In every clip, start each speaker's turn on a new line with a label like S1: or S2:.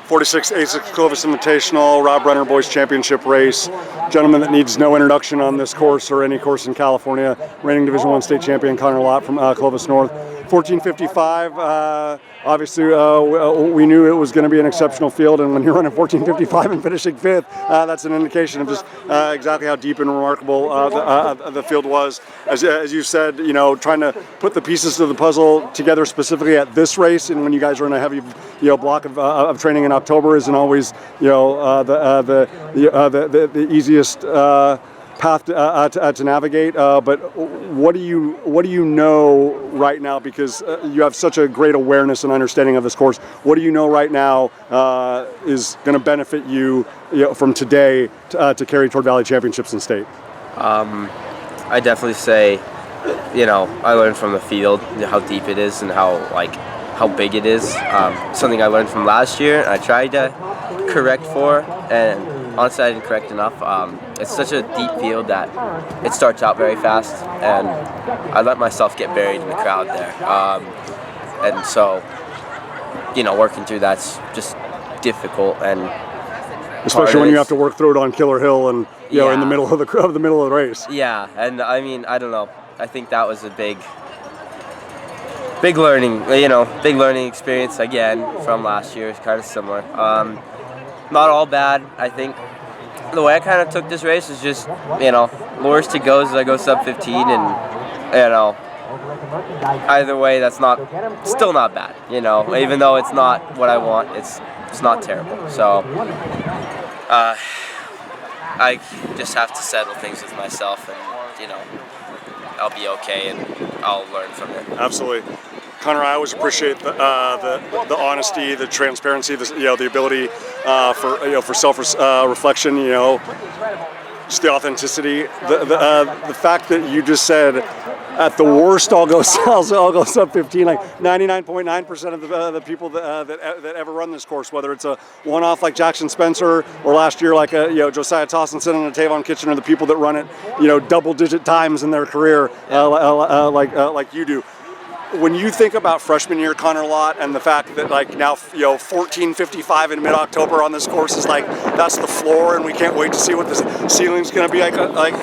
S1: 46th ASICS Clovis Invitational, Rob Brenner Boys Championship race. Gentleman that needs no introduction on this course or any course in California, reigning Division I state champion Conor Lott from Clovis North. 14:55. Obviously, we knew it was going to be an exceptional field, and when you're running 14:55 and finishing fifth, that's an indication of just exactly how deep and remarkable the field was. As you said, you know, trying to put the pieces of the puzzle together specifically at this race, and when you guys are in a heavy, block of training in October, isn't always, the easiest path to navigate. But what do you know right now, because you have such a great awareness and understanding of this course? What do you know right now is going to benefit you, from today to carry toward Valley Championships in state?
S2: I definitely say, I learned from the field how deep it is and how big it is. Something I learned from last year. I tried to correct for, and honestly, I didn't correct enough. It's such a deep field that it starts out very fast, and I let myself get buried in the crowd there. And so, working through that's just difficult, and
S1: especially when you have to work through it on Killer Hill and in the middle of the race.
S2: Yeah, and I mean, I don't know. I think that was a big learning experience again from last year. It's kind of similar. Not all bad. I think the way I kind of took this race is just, worst to go is I go sub 15, and either way, that's still not bad. Even though it's not what I want, it's not terrible. So I just have to settle things with myself, and I'll be okay, and I'll learn from it.
S1: Absolutely. Conor, I always appreciate the honesty, the transparency, the ability for self-reflection. Just the authenticity. The fact that you just said, at the worst, I'll go sub 15. Like 99.9% of the people that ever run this course, whether it's a one-off like Jackson Spencer, or last year like Josiah Tossinson and Tavon Kitchener, the people that run it double-digit times in their career, like you do. When you think about freshman year Conor Lott, and the fact that now 14:55 in mid-October on this course is that's the floor, and we can't wait to see what the ceiling's going to be like.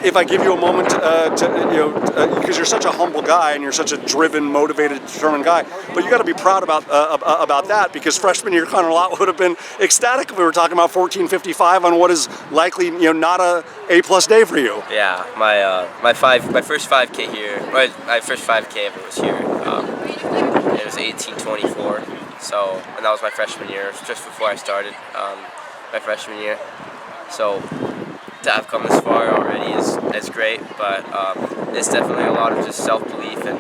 S1: If I give you a moment because you're such a humble guy and you're such a driven, motivated, determined guy, but you got to be proud about that, because freshman year Conor Lott would have been ecstatic if we were talking about 14:55 on what is likely not a A+ day for you.
S2: Yeah, my first 5K here, my first 5K ever was here. It was 18:24, and that was my freshman year, just before I started my freshman year. So to have come this far already is great, but it's definitely a lot of just self-belief, and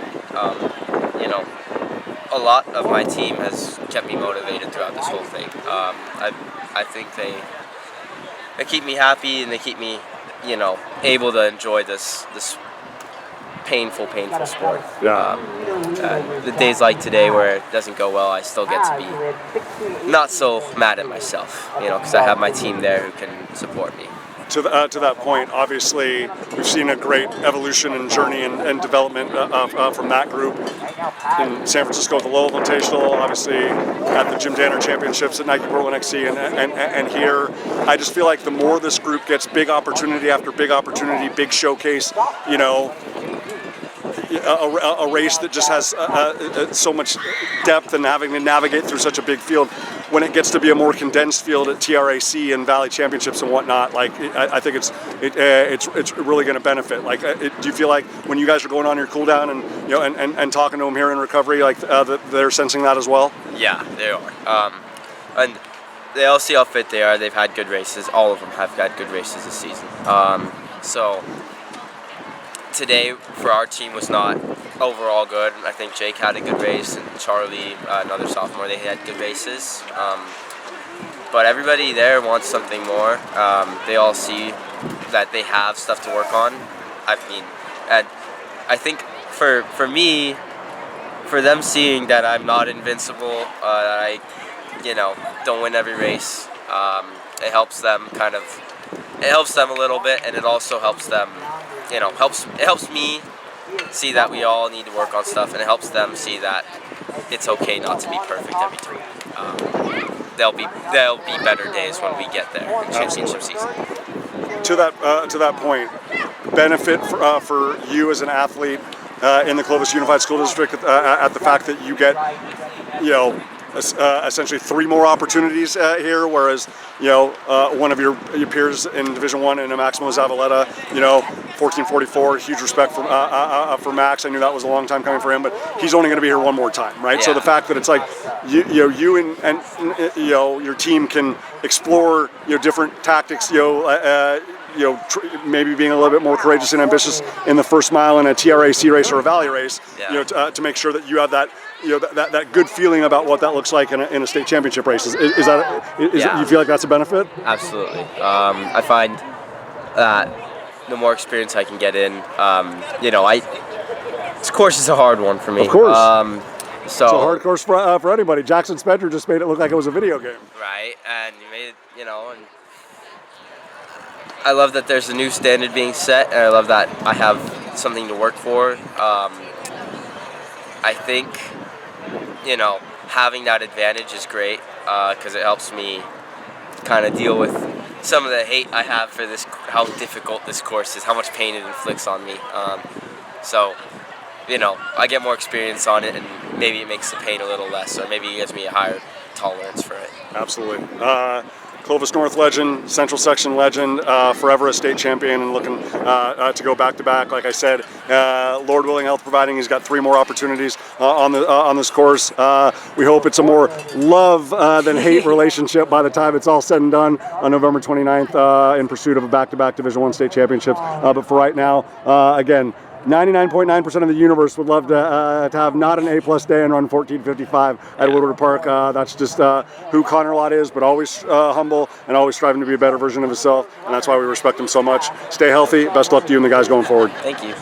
S2: a lot of my team has kept me motivated throughout this whole thing. I think they keep me happy, and they keep me able to enjoy this painful sport.
S1: Yeah.
S2: The days like today where it doesn't go well, I still get to be not so mad at myself, because I have my team there who can support me.
S1: To that point, obviously, we've seen a great evolution and journey and development from that group in San Francisco at the Lowell Invitational, obviously at the Jim Danner Championships at Nike Portland XC, and here. I just feel like the more this group gets big opportunity after big opportunity, big showcase, a race that just has so much depth, and having to navigate through such a big field, when it gets to be a more condensed field at TRAC and Valley Championships and whatnot, I think it's really going to benefit. Do you feel like when you guys are going on your cool down and talking to them here in recovery, that they're sensing that as well?
S2: Yeah, they are. And they all see how fit they are. They've had good races. All of them have had good races this season. So today for our team was not overall good. I think Jake had a good race, and Charlie, another sophomore, they had good races. But everybody there wants something more. They all see that they have stuff to work on. And I think for me, for them seeing that I'm not invincible, that I don't win every race, it helps them a little bit, and it also helps them, it helps me see that we all need to work on stuff, and it helps them see that it's okay not to be perfect every time. there'll be better days when we get there in championship season.
S1: To that point, benefit for you as an athlete in the Clovis Unified School District at the fact that you get, essentially 3 more opportunities here, whereas one of your peers in Division I, in Maximo Zavaleta, 1444. Huge respect for Max. I knew that was a long time coming for him, but he's only going to be here one more time, right?
S2: Yeah.
S1: So the fact that it's like you and your team can explore different tactics, maybe being a little bit more courageous and ambitious in the first mile in a TRAC race or a Valley race, to make sure that you have that that good feeling about what that looks like in a state championship race. Is you feel like that's a benefit?
S2: Absolutely. I find that the more experience I can get in, this course is a hard one for me.
S1: Of course.
S2: So
S1: it's a hard course for anybody. Jackson Spencer just made it look like it was a video game.
S2: Right, and you made it, and I love that there's a new standard being set, and I love that I have something to work for. I think, having that advantage is great because it helps me kind of deal with some of the hate I have for this, how difficult this course is, how much pain it inflicts on me. So, I get more experience on it, and maybe it makes the pain a little less, or maybe it gives me a higher tolerance for it.
S1: Absolutely. Clovis North legend, Central Section legend, forever a state champion, and looking to go back to back. Like I said, Lord willing, health providing, he's got 3 more opportunities on this course. We hope it's a more love than hate relationship by the time it's all said and done on November 29th in pursuit of a back-to-back Division I state championships. But for right now, again, 99.9% of the universe would love to have not an A+ day and run 14:55 at Woodward Park. That's just who Conor Lott is, but always humble and always striving to be a better version of himself, and that's why we respect him so much. Stay healthy. Best luck to you and the guys going forward.
S2: Thank you.